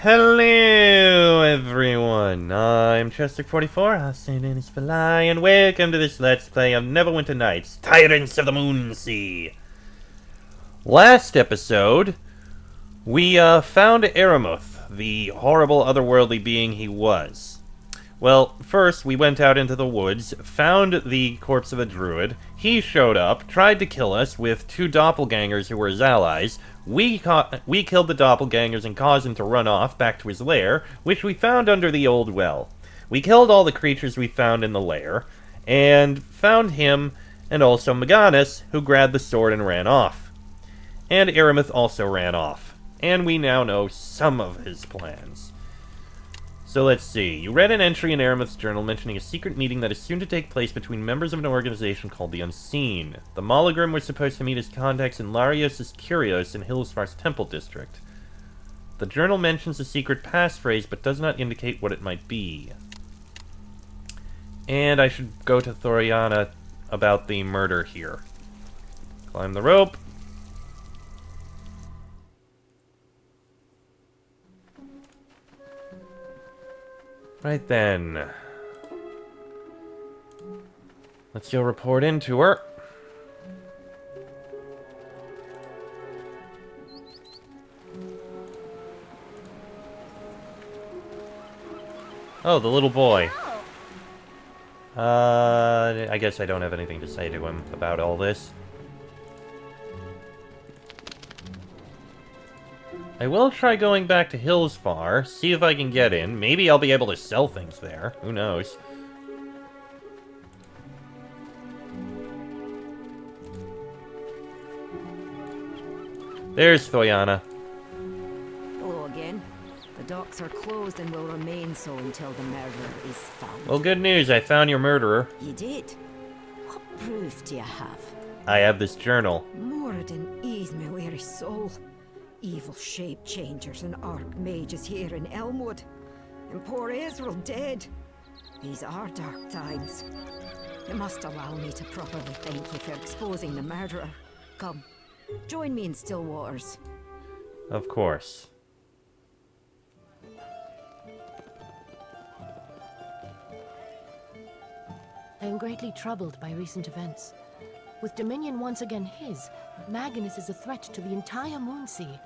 Hello, everyone. I'm Chester44, Austin is Fly, and welcome to this Let's Play of Neverwinter Nights, Tyrants of the Moonsea. Last episode, we found Aramuth, the horrible otherworldly being he was. Well, first, we went out into the woods, found the corpse of a druid. He showed up, tried to kill us with two doppelgangers who were his allies. We killed the doppelgangers and caused him to run off back to his lair, which we found under the old well. We killed all the creatures we found in the lair, and found him and also Maganus, who grabbed the sword and ran off. And Aramuth also ran off. And we now know some of his plans. So let's see. You read an entry in Aramuth's journal mentioning a secret meeting that is soon to take place between members of an organization called the Unseen. The Molagrim was supposed to meet his contacts in Larios' Kyrios in Hillsfar's Temple District. The journal mentions a secret passphrase, but does not indicate what it might be. And I should go to Thoriana about the murder here. Climb the rope. Right then. Let's go report in to her. Oh, the little boy. I guess I don't have anything to say to him about all this. I will try going back to Hillsfar, see if I can get in. Maybe I'll be able to sell things there. Who knows? There's Thoyana. Hello again. The docks are closed and will remain so until the murderer is found. Well, good news. I found your murderer. You did? What proof do you have? I have this journal. Moradin ease my weary soul. Evil shape changers and archmages here in Elmwood. And poor Israel dead. These are dark times. You must allow me to properly thank you for exposing the murderer. Come, join me in Stillwaters. Of course. I am greatly troubled by recent events. With Dominion once again his, Magnus is a threat to the entire Moonsea.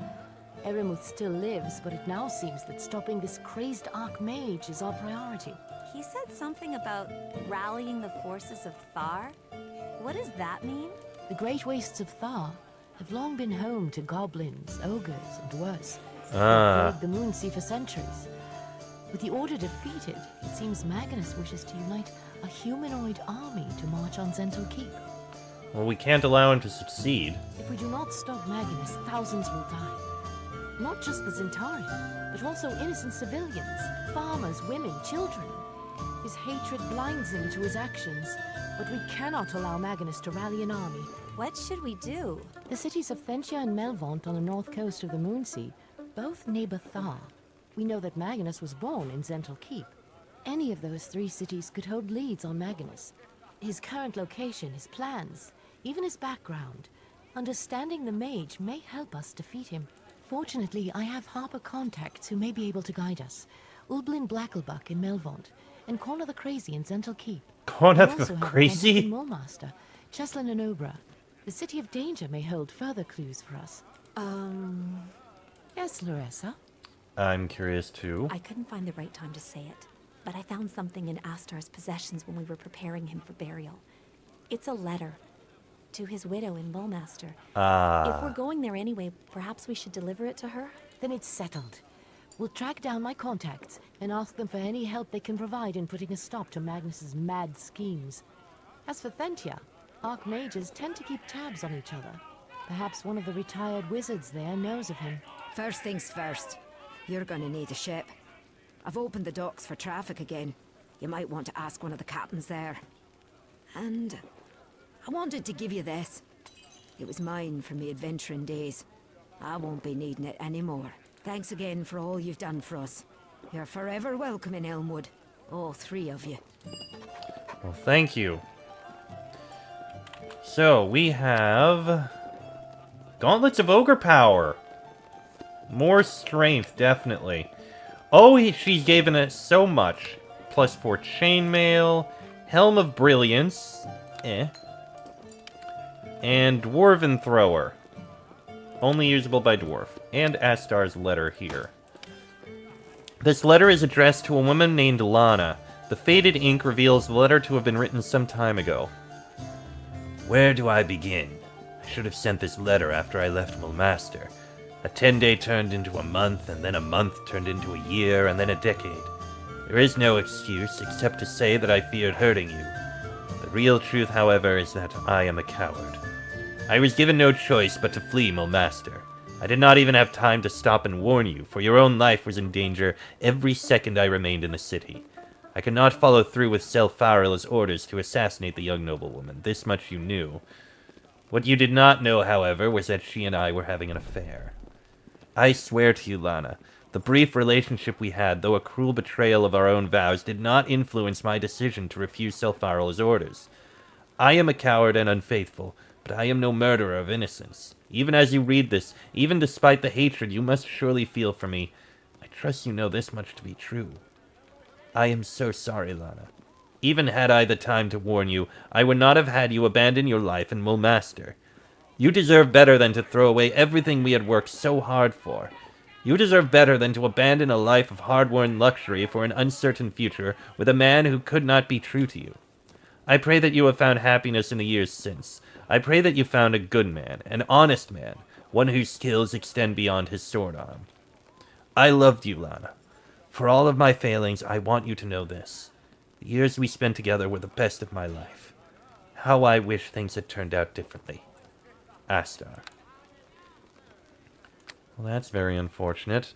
Aramuth still lives, but it now seems that stopping this crazed Archmage is our priority. He said something about rallying the forces of Thar. What does that mean? The Great Wastes of Thar have long been home to goblins, ogres, and worse. They've plagued the Moonsea for centuries. With the Order defeated, it seems Magnus wishes to unite a humanoid army to march on Zental Keep. Well, we can't allow him to succeed. If we do not stop Magnus, thousands will die. Not just the Zentari, but also innocent civilians, farmers, women, children. His hatred blinds him to his actions, but we cannot allow Magnus to rally an army. What should we do? The cities of Thentia and Melvont on the north coast of the Moonsea both neighbor Thar. We know that Magnus was born in Zental Keep. Any of those three cities could hold leads on Magnus. His current location, his plans, even his background. Understanding the mage may help us defeat him. Fortunately, I have Harper contacts who may be able to guide us. Ulblin Blacklebuck in Melvont, and Corner the Crazy in Zental Keep. Corner We the also have Crazy? Mulmaster, Cheslin and Obra. The City of Danger may hold further clues for us. Yes, Larissa? I'm curious too. I couldn't find the right time to say it, but I found something in Astar's possessions when we were preparing him for burial. It's a letter to his widow in Mulmaster. If we're going there anyway, perhaps we should deliver it to her? Then it's settled. We'll track down my contacts and ask them for any help they can provide in putting a stop to Magnus's mad schemes. As for Thentia, Archmages tend to keep tabs on each other. Perhaps one of the retired wizards there knows of him. First things first. You're gonna need a ship. I've opened the docks for traffic again. You might want to ask one of the captains there. And I wanted to give you this. It was mine from the adventuring days. I won't be needing it anymore. Thanks again for all you've done for us. You're forever welcome in Elmwood. All three of you. Well, thank you. So, we have Gauntlets of Ogre Power. More strength, definitely. Oh, she's given us so much. +4 chainmail, Helm of Brilliance, and Dwarven Thrower. Only usable by dwarf. And Astar's letter here. This letter is addressed to a woman named Lana. The faded ink reveals the letter to have been written some time ago. Where do I begin? I should have sent this letter after I left Mulmaster. A 10-day turned into a month, and then a month turned into a year, and then a decade. There is no excuse except to say that I feared hurting you. The real truth, however, is that I am a coward. I was given no choice but to flee Mulmaster. I did not even have time to stop and warn you, for your own life was in danger every second I remained in the city. I could not follow through with Selpharila's orders to assassinate the young noblewoman. This much you knew. What you did not know, however, was that she and I were having an affair. I swear to you, Lana, the brief relationship we had, though a cruel betrayal of our own vows, did not influence my decision to refuse Selpharila's orders. I am a coward and unfaithful, but I am no murderer of innocence. Even as you read this, even despite the hatred you must surely feel for me, I trust you know this much to be true. I am so sorry, Lana. Even had I the time to warn you, I would not have had you abandon your life in Mulmaster. You deserve better than to throw away everything we had worked so hard for. You deserve better than to abandon a life of hard-won luxury for an uncertain future with a man who could not be true to you. I pray that you have found happiness in the years since. I pray that you found a good man, an honest man, one whose skills extend beyond his sword arm. I loved you, Lana. For all of my failings, I want you to know this. The years we spent together were the best of my life. How I wish things had turned out differently. Astar. Well, that's very unfortunate.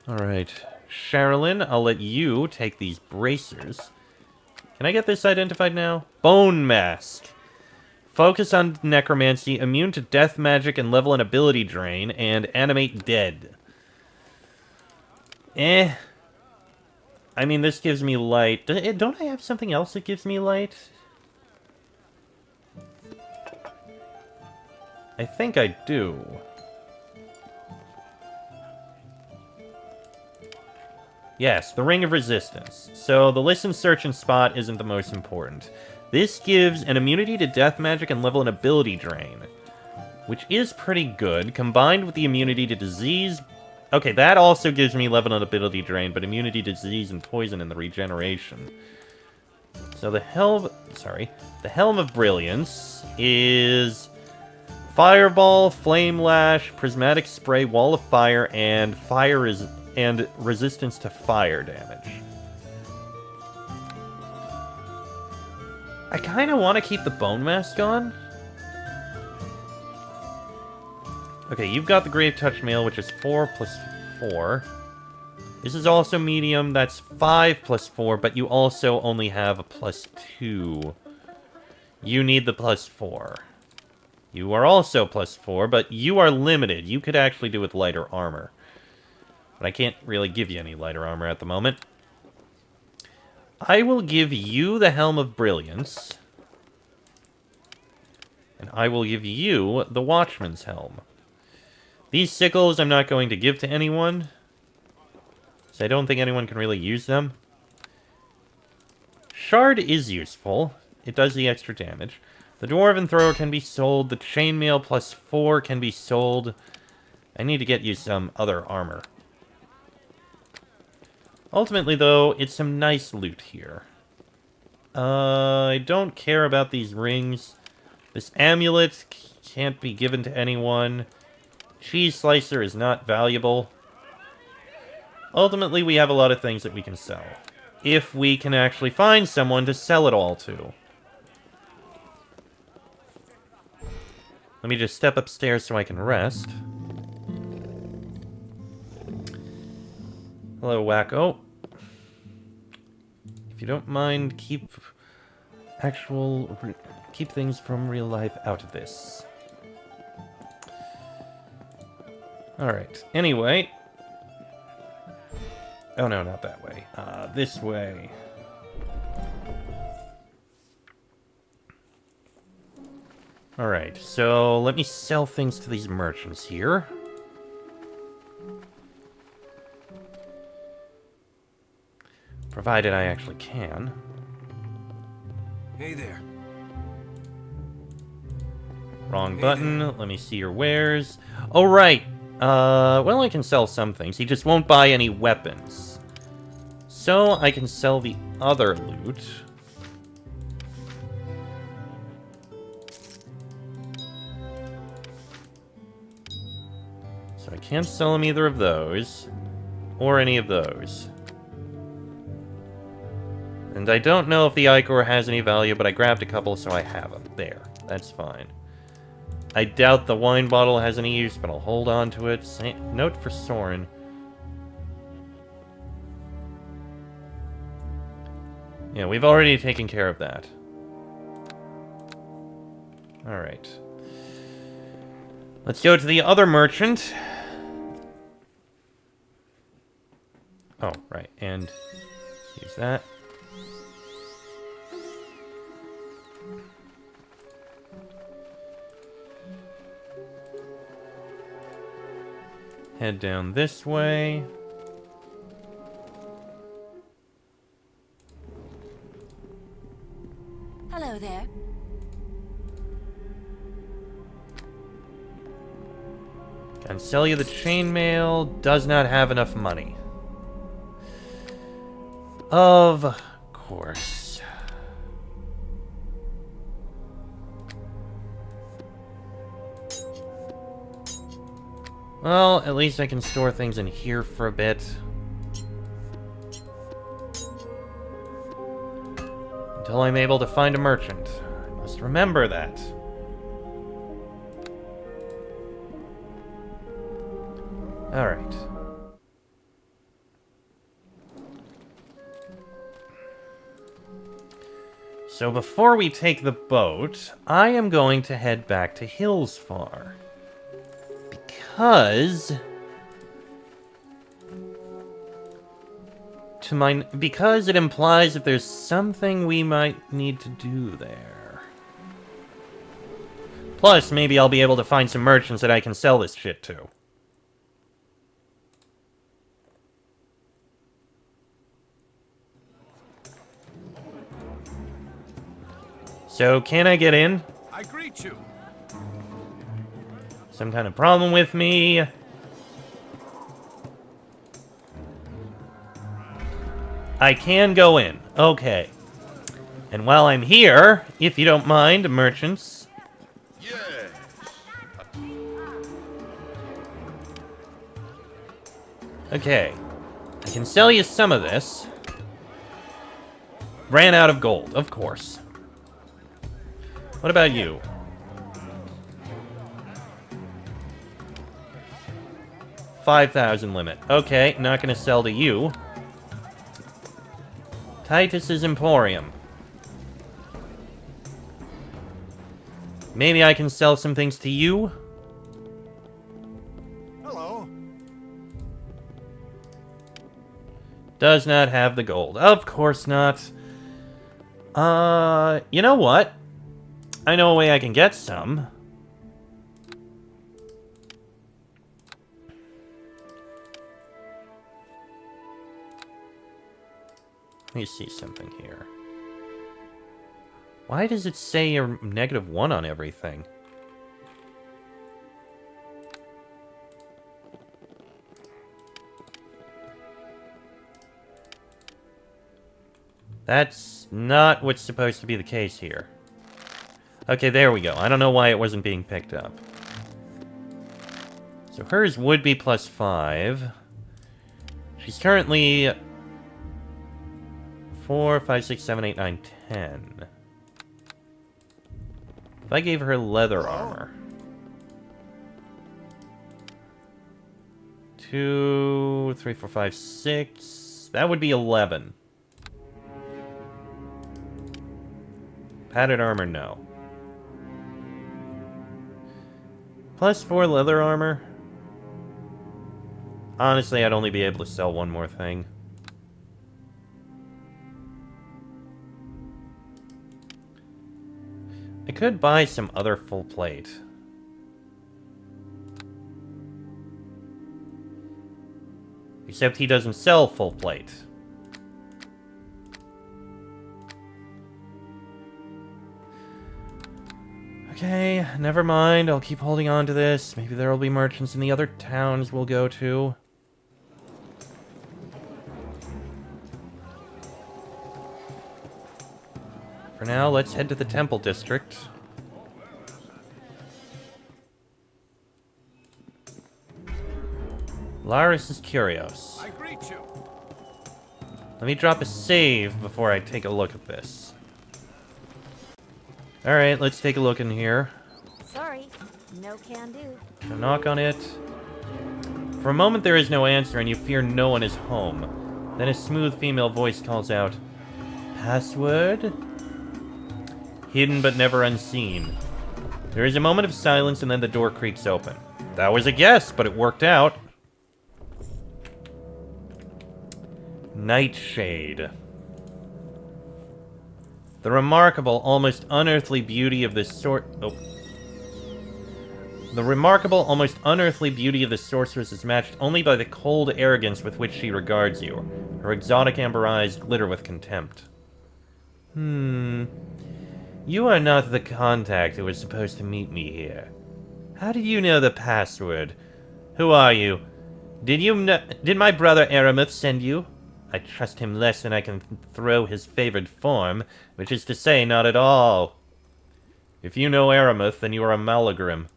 Alright. Sherilyn, I'll let you take these bracers. Can I get this identified now? Bone Mask. Focus on necromancy, immune to death magic and level and ability drain, and animate dead. I mean, this gives me light. Don't I have something else that gives me light? I think I do. Yes, the Ring of Resistance. So the Listen, Search, and Spot isn't the most important. This gives an immunity to death magic and level and ability drain, which is pretty good, combined with the immunity to disease. Okay, that also gives me level and ability drain, but immunity to disease and poison and the regeneration. So the Helm of Brilliance is Fireball, Flame Lash, Prismatic Spray, Wall of Fire, and and resistance to fire damage. I kind of want to keep the Bone Mask on. Okay, you've got the Grave Touch Mail, which is 4 plus 4. This is also medium, that's 5 plus 4, but you also only have a plus 2. You need the plus 4. You are also plus 4, but you are limited. You could actually do with lighter armor. But I can't really give you any lighter armor at the moment. I will give you the Helm of Brilliance. And I will give you the Watchman's Helm. These sickles I'm not going to give to anyone, so I don't think anyone can really use them. Shard is useful. It does the extra damage. The Dwarven Thrower can be sold. The Chainmail plus 4 can be sold. I need to get you some other armor. Ultimately, though, it's some nice loot here. I don't care about these rings. This amulet can't be given to anyone. Cheese Slicer is not valuable. Ultimately, we have a lot of things that we can sell. If we can actually find someone to sell it all to. Let me just step upstairs so I can rest. Hello, Wacko. If you don't mind, keep things from real life out of this. Alright, anyway. Oh no, not that way. This way. Alright, so let me sell things to these merchants here. Provided I actually can. Hey there. Wrong button. Let me see your wares. Oh, right. Well, I can sell some things. He just won't buy any weapons. So, I can sell the other loot. So I can't sell him either of those. Or any of those. And I don't know if the Ichor has any value, but I grabbed a couple, so I have them. There. That's fine. I doubt the wine bottle has any use, but I'll hold on to it. Note for Soren. Yeah, we've already taken care of that. Alright. Let's go to the other merchant. Oh, right, and use that. Head down this way. Hello there. Can sell you the chainmail. Does not have enough money. Of course. Well, at least I can store things in here for a bit. Until I'm able to find a merchant. I must remember that. Alright. So before we take the boat, I am going to head back to Hillsfar. Because it implies that there's something we might need to do there. Plus, maybe I'll be able to find some merchants that I can sell this shit to. So, can I get in? I greet you. Some kind of problem with me? I can go in. Okay. And while I'm here, if you don't mind, merchants. Yes. Okay. I can sell you some of this. Ran out of gold, of course. What about you? $5,000 limit. Okay, not gonna sell to you. Titus's Emporium. Maybe I can sell some things to you? Hello. Does not have the gold. Of course not. You know what? I know a way I can get some. Let me see something here. Why does it say you're -1 on everything? That's not what's supposed to be the case here. Okay, there we go. I don't know why it wasn't being picked up. So hers would be +5. She's currently 4, 5, 6, 7, 8, 9, 10. If I gave her leather armor. 2, 3, 4, 5, 6. That would be 11. Padded armor, no. +4 leather armor. Honestly, I'd only be able to sell one more thing. I could buy some other full plate. Except he doesn't sell full plate. Okay, never mind. I'll keep holding on to this. Maybe there will be merchants in the other towns we'll go to. For now, let's head to the Temple District. Laris is curious. I greet you. Let me drop a save before I take a look at this. Alright, let's take a look in here. Sorry, no can do. So knock on it. For a moment there is no answer and you fear no one is home. Then a smooth female voice calls out, "Password?" Hidden but never unseen. There is a moment of silence and then the door creaks open. That was a guess, but it worked out. Nightshade. The remarkable, almost unearthly beauty of this The remarkable, almost unearthly beauty of the sorceress is matched only by the cold arrogance with which she regards you. Her exotic amber eyes glitter with contempt. You are not the contact who was supposed to meet me here. How did you know the password? Who are you? Did my brother Aramuth send you? I trust him less than I can throw his favored form, which is to say, not at all. If you know Aramuth, then you are a Malagrim.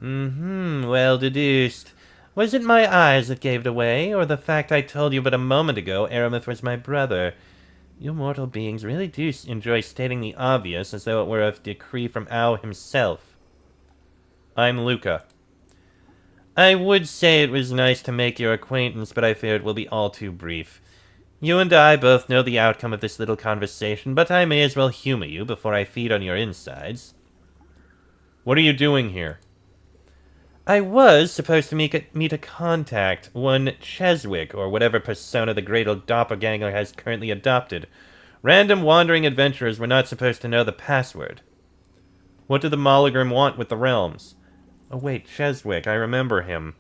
Well deduced. Was it my eyes that gave it away, or the fact I told you but a moment ago Aramuth was my brother? You mortal beings really do enjoy stating the obvious as though it were a decree from Ao himself. I'm Luca. I would say it was nice to make your acquaintance, but I fear it will be all too brief. You and I both know the outcome of this little conversation, but I may as well humor you before I feed on your insides. What are you doing here? I was supposed to meet a contact, one Cheswick, or whatever persona the great old doppelganger has currently adopted. Random wandering adventurers were not supposed to know the password. What did the Malagrim want with the realms? Oh wait, Cheswick, I remember him.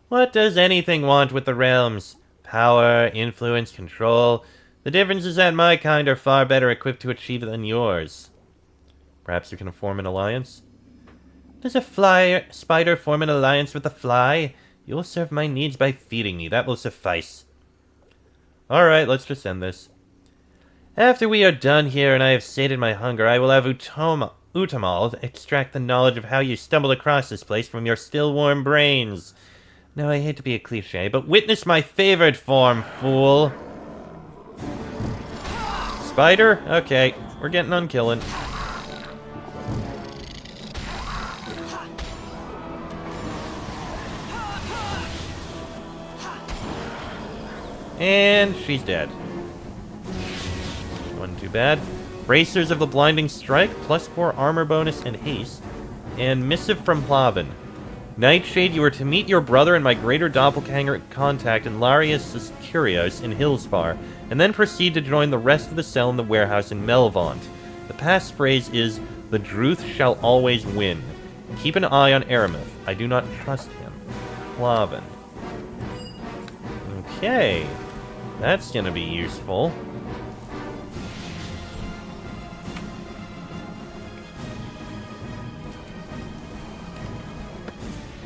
What does anything want with the realms? Power, influence, control. The difference is that my kind are far better equipped to achieve it than yours. Perhaps you can form an alliance? Does a spider form an alliance with a fly? You'll serve my needs by feeding me. That will suffice. Alright, let's just end this. After we are done here and I have sated my hunger, I will have Utamal extract the knowledge of how you stumbled across this place from your still warm brains. Now, I hate to be a cliché, but witness my favored form, fool. Spider? Okay, we're getting on killing. And she's dead. Wasn't too bad. Bracers of the Blinding Strike, +4 armor bonus and haste. And Missive from Hlaven. Nightshade, you are to meet your brother and my greater doppelganger contact in Larius Curios in Hillspar, and then proceed to join the rest of the cell in the warehouse in Melvaunt. The passphrase is, "The Druth shall always win." Keep an eye on Aramuth. I do not trust him. Hlaven. Okay. That's gonna be useful.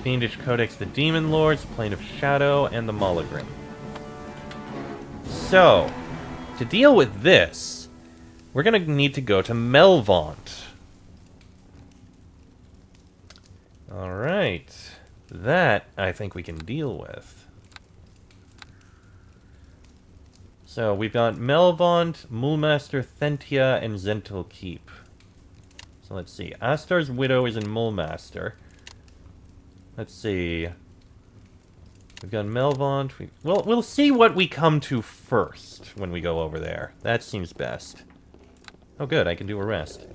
Fiendish Codex, the Demon Lords, Plane of Shadow, and the Malagrim. So, to deal with this, we're gonna need to go to Melvaunt. Alright. That, I think we can deal with. So, we've got Melvaunt, Mulmaster, Thentia, and Zentil Keep. So, let's see. Astar's Widow is in Mulmaster. Let's see. We've got Melvaunt. Well, we'll see what we come to first when we go over there. That seems best. Oh, good. I can do a rest.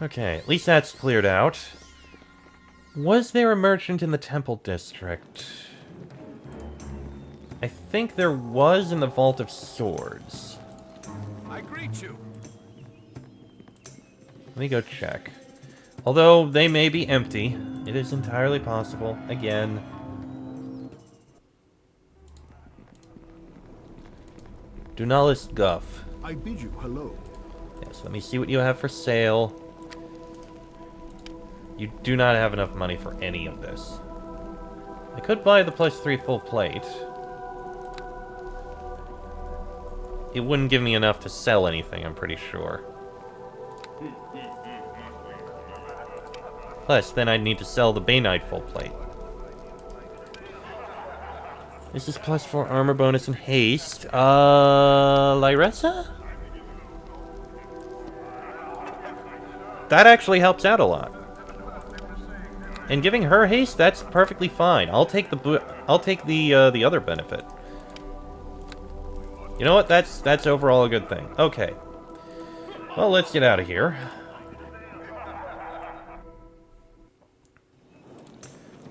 Okay, at least that's cleared out. Was there a merchant in the Temple District? I think there was in the Vault of Swords. I greet you. Let me go check. Although they may be empty, it is entirely possible. Again. Dunalis Guff. I bid you hello. Yes, let me see what you have for sale. You do not have enough money for any of this. I could buy the +3 full plate. It wouldn't give me enough to sell anything, I'm pretty sure. Plus, then I'd need to sell the Bay Knight full plate. This is +4 armor bonus and haste. Lyressa? That actually helps out a lot. And giving her haste, that's perfectly fine. I'll take the other benefit. You know what? That's overall a good thing. Okay. Well, let's get out of here.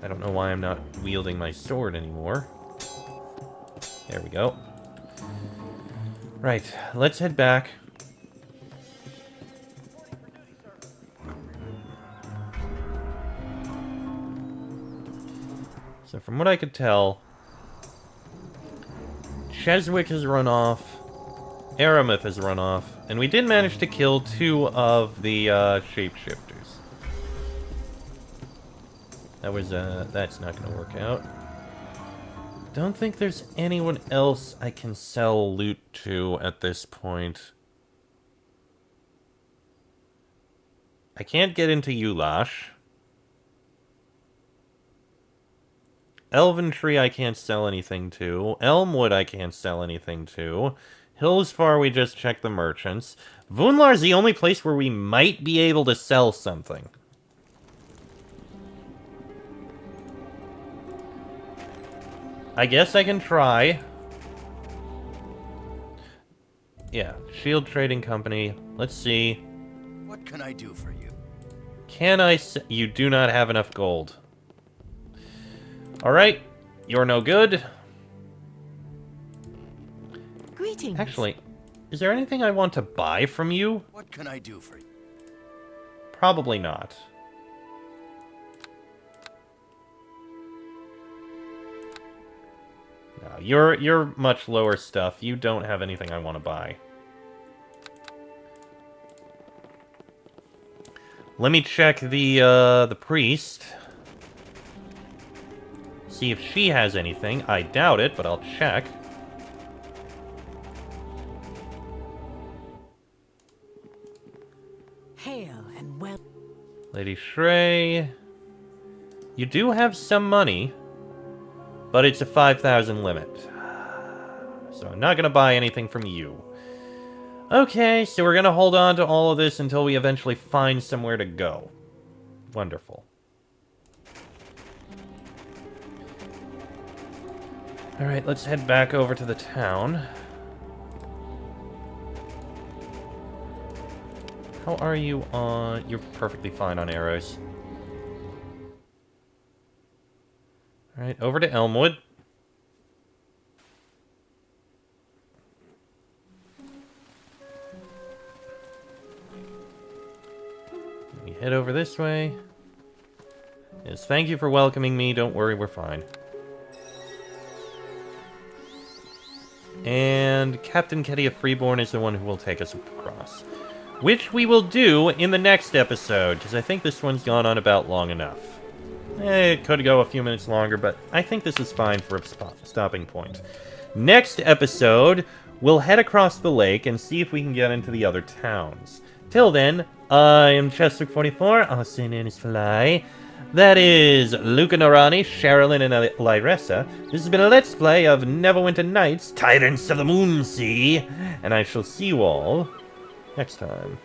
I don't know why I'm not wielding my sword anymore. There we go. Right, let's head back. So from what I could tell, Cheswick has run off, Aramis has run off, and we did manage to kill 2 of the shapeshifters. That was, that's not gonna work out. Don't think there's anyone else I can sell loot to at this point. I can't get into Ulash. Elven Tree I can't sell anything to. Elmwood I can't sell anything to. Hillsfar we just checked the merchants. Vunlar's the only place where we might be able to sell something. I guess I can try. Yeah, Shield Trading Company. Let's see. What can I do for you? Can I you do not have enough gold. Alright, you're no good. Greetings. Actually, is there anything I want to buy from you? What can I do for you? Probably not. No, you're much lower stuff. You don't have anything I want to buy. Let me check the priest. See if she has anything. I doubt it, but I'll check. Hail and well. Lady Shrey. You do have some money, but it's a 5,000 limit. So I'm not going to buy anything from you. Okay, so we're going to hold on to all of this until we eventually find somewhere to go. Wonderful. Alright, let's head back over to the town. How are you on... You're perfectly fine on arrows. Alright, over to Elmwood. We head over this way. Yes, thank you for welcoming me. Don't worry, we're fine. And Captain Ketty of Freeborn is the one who will take us across. Which we will do in the next episode, because I think this one's gone on about long enough. It could go a few minutes longer, but I think this is fine for a stopping point. Next episode, we'll head across the lake and see if we can get into the other towns. Till then, I am Chester44, also known as Fly. That is Luca Narani, Sherilyn, and Lyressa. This has been a Let's Play of Neverwinter Nights, Tyrants of the Moonsea, and I shall see you all next time.